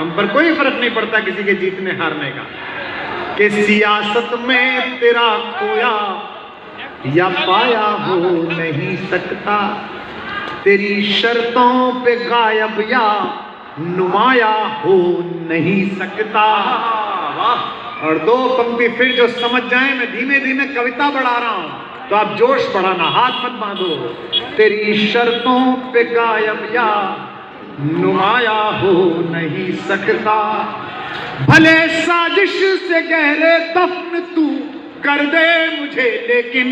हम पर कोई फर्क नहीं पड़ता किसी के जीतने हारने का। कि सियासत में तेरा खोया या पाया हो नहीं सकता, तेरी शर्तों पे गायब या नुमाया हो नहीं सकता। और दो पंक्ति फिर जो समझ जाए, मैं धीमे धीमे कविता बढ़ा रहा हूं तो आप जोश बढ़ाना, हाथ मत बांधो। तेरी शर्तों पे गायब या नुमाया हो नहीं सकता, भले साजिश से गहरे दफन तू कर दे मुझे, लेकिन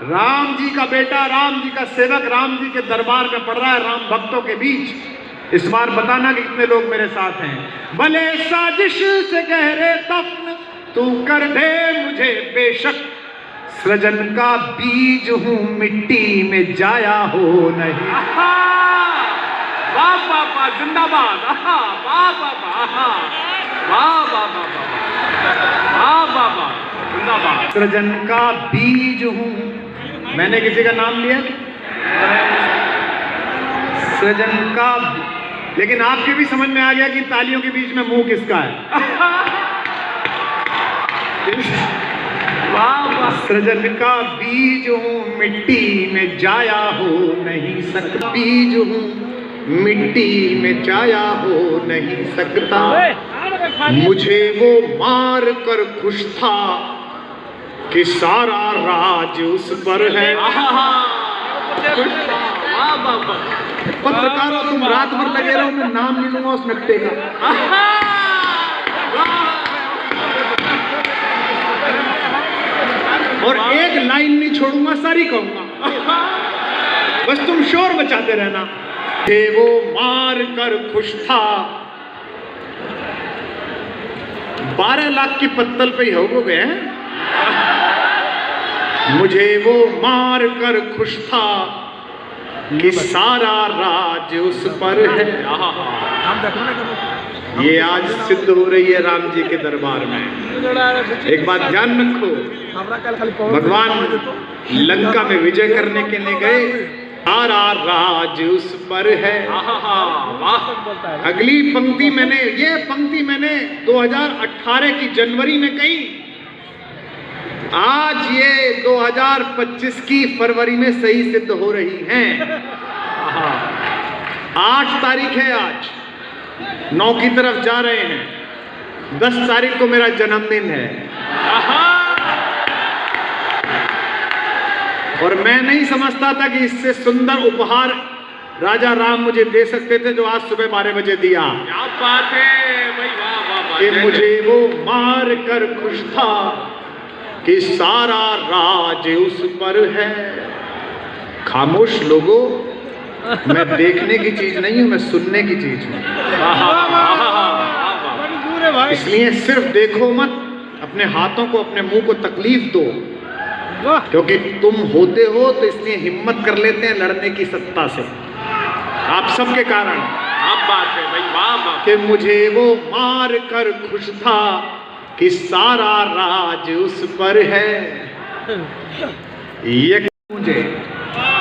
राम जी का बेटा, राम जी का सेवक, राम जी के दरबार में पढ़ रहा है, राम भक्तों के बीच। इस बार बताना कि कितने लोग मेरे साथ हैं। भले साजिश से गहरे दफन तू कर दे मुझे, बेशक सृजन का बीज हूं, मिट्टी में जाया हो नहीं। वाह वाह वाह, जिंदाबाद। वाह वाह वाह, वाह वाह वाह, जिंदाबाद। सृजन का बीज हूं, मैंने किसी का नाम लिया सृजन का, लेकिन आपके भी समझ में आ गया कि तालियों के बीच में मुंह किसका है। वाह वाह। सृजन का बीज हूं, मिट्टी में जाया हो नहीं सकता, बीज हूं, मिट्टी में जाया हो नहीं सकता। मुझे वो मार कर खुश था कि सारा राज उस पर है। पत्रकारों, तुम रात भर लगे रहो, मैं नाम नहीं लूंगा उस नकटे का। और एक लाइन नहीं छोड़ूंगा, सारी कहूंगा, बस तुम शोर मचाते रहना। कि वो मार कर खुश था, 12 लाख की पत्तल पे ही हो गए हैं। मुझे वो मार कर खुश था कि सारा राज उस पर है। ये आज सिद्ध हो रही है राम जी के दरबार में। एक बात ध्यान रखो, भगवान लंका में विजय करने के लिए गए, सारा राज उस पर है। अगली पंक्ति मैंने, ये पंक्ति मैंने 2018 की जनवरी में कही, आज ये 2025 की फरवरी में सही सिद्ध हो रही हैं। 8 तारीख है आज, 9 की तरफ जा रहे हैं, 10 तारीख को मेरा जन्मदिन है। और मैं नहीं समझता था कि इससे सुंदर उपहार राजा राम मुझे दे सकते थे जो आज सुबह 12 बजे दिया। क्या बात है भाई, वाह वाह। कि मुझे वो मार कर खुश था कि सारा राज उस पर है। खामोश लोगों, मैं देखने की चीज नहीं हूं, मैं सुनने की चीज हूं। इसलिए सिर्फ देखो मत, अपने हाथों को, अपने मुंह को तकलीफ दो, क्योंकि तुम होते हो तो इसलिए हिम्मत कर लेते हैं लड़ने की सत्ता से, आप सबके कारण। आप बात है भाई, वाह वाह। कि मुझे वो मार कर खुश था कि सारा राज उस पर है। ये मुझे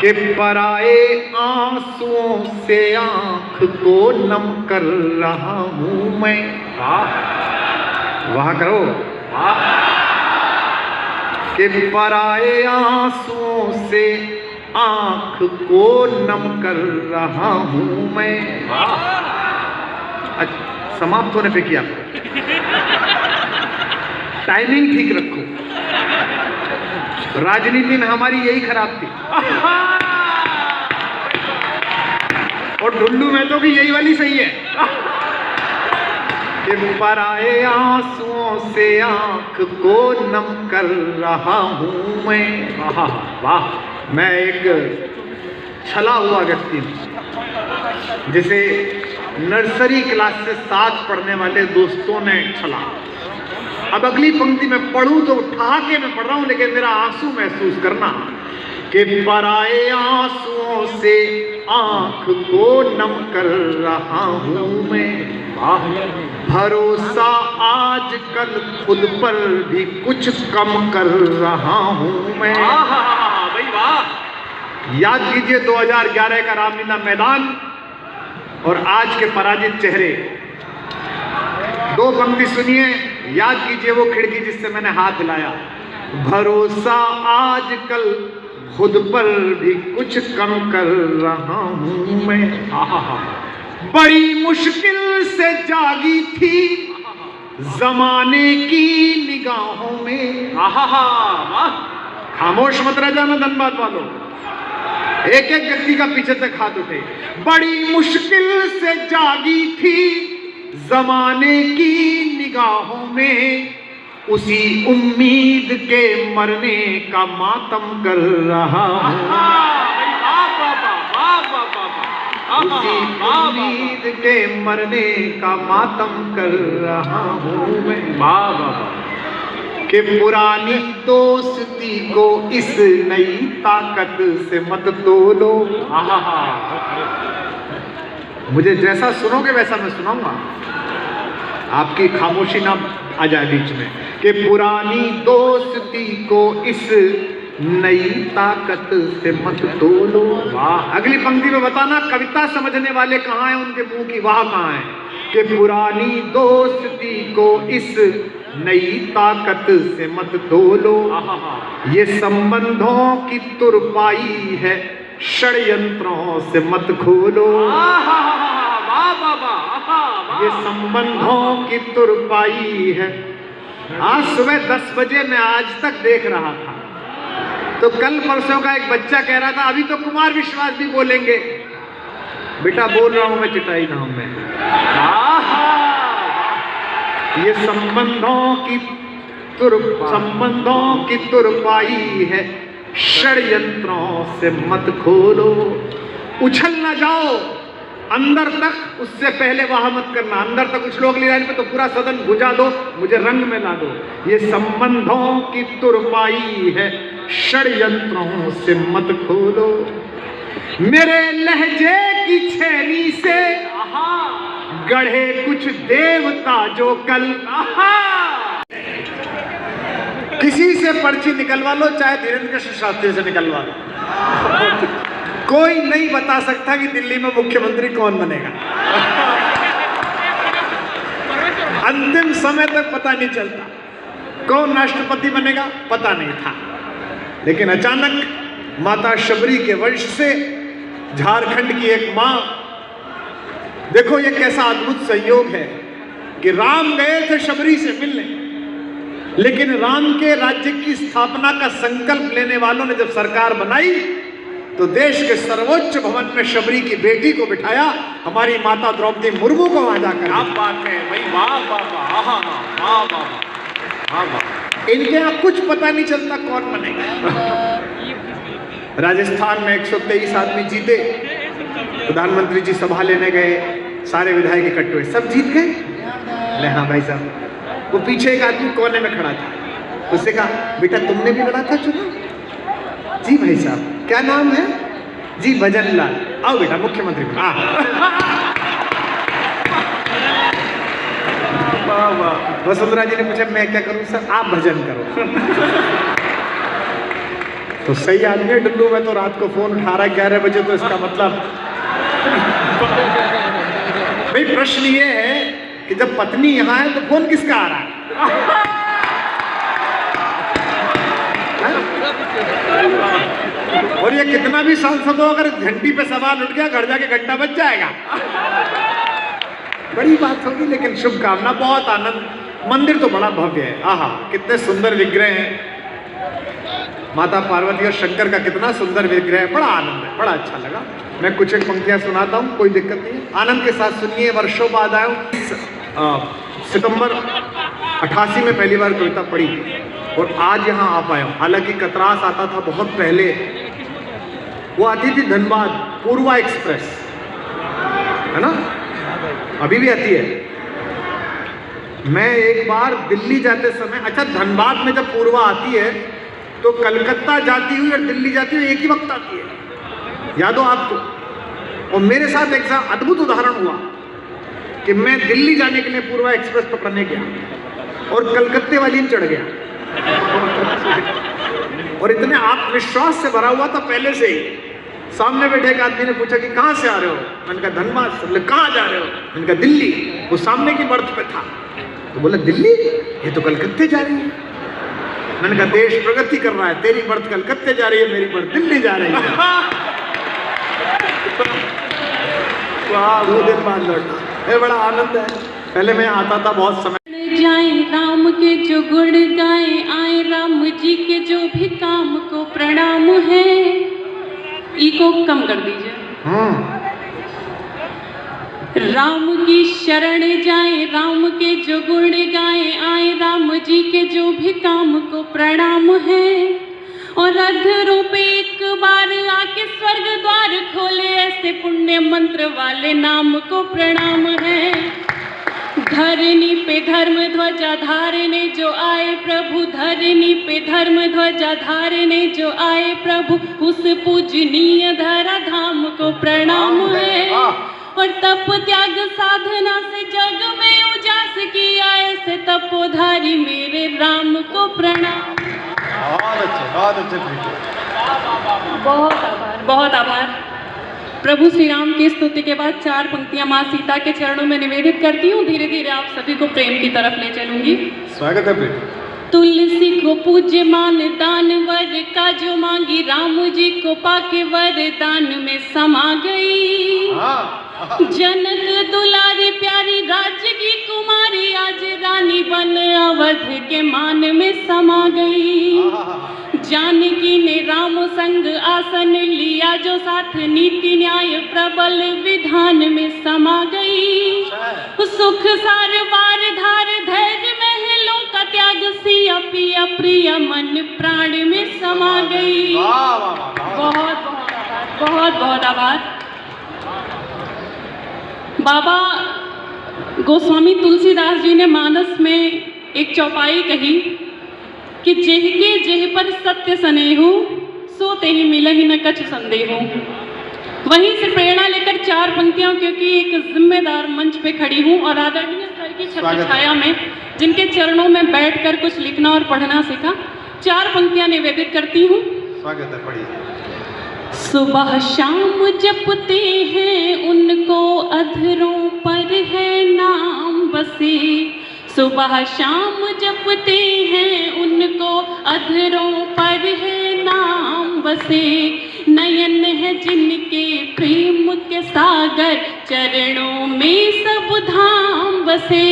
कि पराए आंसुओं से आंख को नम कर रहा हूं मैं। वहां करो, कि पराए आंसुओं से आंख को नम कर रहा हूं मैं। समाप्त होने पे किया, टाइमिंग ठीक रखो। राजनीति में हमारी यही खराब थी, और ढुल्लू में तो भी यही वाली सही है। कि पराए आंसुओं से आंख को नम कर रहा हूं मैं। वाह वाह। मैं एक छला हुआ व्यक्ति हूं, जिसे नर्सरी क्लास से साथ पढ़ने वाले दोस्तों ने छला। अब अगली पंक्ति में पढ़ूं तो ठहाके में पढ़ रहा हूं, लेकिन मेरा आंसू महसूस करना। कि पराए आंसुओं से आंख को नम कर रहा हूं मैं। भरोसा आजकल खुद पर भी कुछ कम कर रहा हूं मैं। भाई वाह। याद कीजिए 2011 का रामलीला मैदान, और आज के पराजित चेहरे। दो पंक्ति सुनिए, याद कीजिए वो खिड़की जिससे मैंने हाथ हिलाया। भरोसा आजकल खुद पर भी कुछ कम कर रहा हूं मैं। बड़ी मुश्किल से जागी थी जमाने की निगाहों में। खामोश मत रह जाना धनबाद वालों, एक एक व्यक्ति का पीछे तक हाथ उठे। बड़ी मुश्किल से जागी थी जमाने की निगाहों में, उसी उम्मीद के मरने का मातम कर रहा हूं। उसी उम्मीद के मरने का मातम कर रहा हूं मैं। कि पुरानी दोस्ती को इस नई ताकत से मत तोलो। मुझे जैसा सुनोगे वैसा मैं सुनाऊंगा, आपकी खामोशी ना आ जाए बीच में। कि पुरानी दोस्ती को इस नई ताकत से मत तोलो। अगली पंक्ति में बताना कविता समझने वाले कहाँ हैं, उनके मुंह की वाह कहाँ है। कि पुरानी दोस्ती को इस नई ताकत से मत तोलो, ये संबंधों की तुरपाई है, षड्यंत्रों से मत खोलो। ये संबंधों की तुरपाई है। आज सुबह 10 बजे मैं आज तक देख रहा था, तो कल परसों का एक बच्चा कह रहा था अभी तो कुमार विश्वास भी बोलेंगे। बेटा बोल रहा हूं मैं चिटाई गांव में। ये संबंधों की तुरपाई है, षड्यंत्रों से मत खोलो। उछल ना जाओ अंदर तक, उससे पहले वह मत करना। अंदर तक उछलो अगली लाइन पे तो पूरा सदन बुझा दो, मुझे रंग में ला दो। ये संबंधों की तुरपाई है, षड्यंत्रों से मत खोलो। मेरे लहजे की छेनी से गढ़े कुछ देवता जो कल। किसी से पर्ची निकलवा लो, चाहे धीरेन्द्र कृष्ण शास्त्री से निकलवा लो, कोई नहीं बता सकता कि दिल्ली में मुख्यमंत्री कौन बनेगा। अंतिम समय तक पता नहीं चलता कौन राष्ट्रपति बनेगा, पता नहीं था। लेकिन अचानक माता शबरी के वंश से झारखंड की एक मां, देखो ये कैसा अद्भुत संयोग है कि राम गए थे शबरी से मिलने, लेकिन राम के राज्य की स्थापना का संकल्प लेने वालों ने जब सरकार बनाई तो देश के सर्वोच्च भवन में शबरी की बेटी को बिठाया, हमारी माता द्रौपदी मुर्मू को वहां जाकर। आप बात है भाई, वाह वाह वाह वाह। इनके यहाँ कुछ पता नहीं चलता कौन बनेगा। राजस्थान में 123 आदमी जीते, प्रधानमंत्री जी सभा लेने गए, सारे विधायक इकट्ठे हुए, सब जीत गए। ले हाँ भाई साहब। वो पीछे एक आदमी कोने में खड़ा था, उससे कहा बेटा तुमने भी लड़ा था चुनाव? जी भाई साहब। क्या नाम है? जी भजन लाल। आओ बेटा मुख्यमंत्री। वसुंधरा जी ने पूछा मैं क्या करूं? सर आप भजन करो। तो सही आदमी है डुल्लू में, तो रात को फोन उठा रहा है 11 बजे, तो इसका मतलब भाई प्रश्न ये है कि जब पत्नी यहाँ है तो फोन किसका आ रहा है? और ये कितना भी सांसद हो, अगर घंटी पे सवाल उठ गया घर जाके घंटा बज जाएगा। बड़ी बात होगी, लेकिन शुभकामना, बहुत आनंद। मंदिर तो बड़ा भव्य है, आहा कितने सुंदर विग्रह हैं। माता पार्वती और शंकर का कितना सुंदर विग्रह है, बड़ा आनंद है, बड़ा अच्छा लगा। मैं कुछ एक पंक्तियां सुनाता हूँ, कोई दिक्कत नहीं है, आनंद के साथ सुनिए। वर्षों बाद आया हूँ, सितंबर 88 में पहली बार कविता पढ़ी और आज यहाँ आ पाया हूँ। हालांकि कतरास आता था बहुत पहले, वो आती थी धनबाद पूर्वा एक्सप्रेस, है ना, अभी भी आती है। मैं एक बार दिल्ली जाते समय, अच्छा धनबाद में जब पूर्वा आती है तो कलकत्ता जाती हुई और दिल्ली जाती हुई एक ही वक्त आती है, याद हो आपको? और मेरे साथ एक अद्भुत उदाहरण हुआ कि मैं दिल्ली जाने के लिए पूर्वा एक्सप्रेस पकड़ने गया और कलकत्ते वाली में चढ़ गया और इतने आत्मविश्वास से भरा हुआ था पहले से ही सामने बैठे एक आदमी ने पूछा कि कहाँ से आ रहे हो? मैंने कहा धनबाद से। बोले कहाँ जा रहे हो? मैंने कहा दिल्ली। वो सामने की बर्थ पे था। तो बोला दिल्ली? ये तो कलकत्ते जा रही है। मैंने कहा देश प्रगति कर रहा है, तेरी बर्थ कलकत्ते जा रही है, मेरी बर्थ दिल्ली जा रही है। 2 दिन बाद लौटा। बड़ा आनंद है। पहले मैं आता था बहुत समय। जाए राम के जो गुण गाए, आए राम जी के जो भी काम को प्रणाम है। इको कम कर दीजिए। राम की शरण जाए, राम के जो गुण गाए, आए राम जी के जो भी काम को प्रणाम है। और अधरों पे एक बार आके स्वर्ग द्वार खोले, ऐसे पुण्य मंत्र वाले नाम को प्रणाम है। धरनी पे धर्म ध्वजा धारने जो आए प्रभु, धरनी पे धर्म ध्वजा धारने जो आए प्रभु, उस पूजनीय धरा धाम को प्रणाम है। और तप त्याग साधना से जग में उजास किया, ऐसे तपोधारी मेरे राम को प्रणाम। बहुत अच्छे बहुत आभार, बहुत आभार। प्रभु श्री राम की स्तुति के बाद 4 पंक्तियां माँ सीता के चरणों में निवेदित करती हूँ। धीरे धीरे आप सभी को प्रेम की तरफ ले चलूंगी। स्वागत है बेटी। तुलसी को पूज्य मान दान वर का जो मांगी, राम जी को पाके वरदान में समा गई। जनक दुलारी प्यारी राज्य की कुमारी, आज रानी बन अवध के मान में समा गई। जानकी ने राम संग आसन लिया, जो साथ नीति न्याय प्रबल विधान में समा गई। सुख सार वार धार धैर्य महलों का त्याग, सिया पिया प्रिय मन प्राण में समा गई। बहुत बहुत आभार, बहुत बहुत आभार। बाबा गोस्वामी तुलसीदास जी ने मानस में एक चौपाई कही कि जेह के जेह पर सत्य सनेहु, सो तेहि मिलहि न कछु संदेहु। वहीं से प्रेरणा लेकर 4 पंक्तियां, क्योंकि एक जिम्मेदार मंच पे खड़ी हूँ और आदरणीय सर की छत्र छाया में जिनके चरणों में बैठकर कुछ लिखना और पढ़ना सीखा, 4 पंक्तियां निवेदित करती हूँ। स्वागत है, पढ़िए। सुबह शाम जपते हैं उनको, अधरों पर है नाम बसे। सुबह शाम जपते हैं उनको, अधरों पर है नाम बसे। नयन है जिनके प्रेम के सागर, चरणों में सब धाम बसे।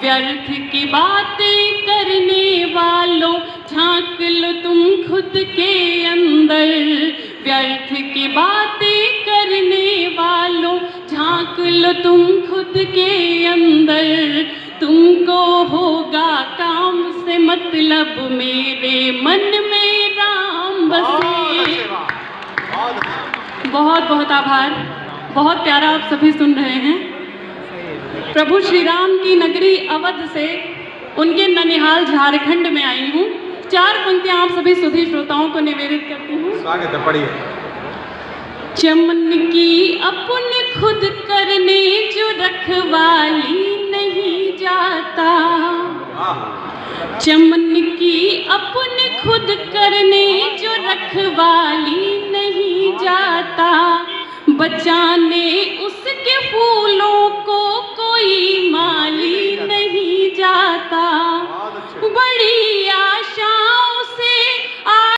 व्यर्थ की बातें करने वालों, झांक लो तुम खुद के अंदर। व्यर्थ की बातें करने वालों, झांक लो तुम खुद के अंदर। तुमको होगा काम से मतलब, मेरे मन में राम बसे। बहुत बहुत आभार। बहुत प्यारा आप सभी सुन रहे हैं। प्रभु श्री राम की नगरी अवध से उनके ननिहाल झारखंड में आई हूँ। 4 पंक्तियां आप सभी सुधी श्रोताओं को निवेदित करती हूँ। स्वागत है, पढ़िए। चमन की अपने खुद करने जो रखवाली नहीं जाता। चमन की अपने खुद करने जो रखवाली नहीं जाता। बचाने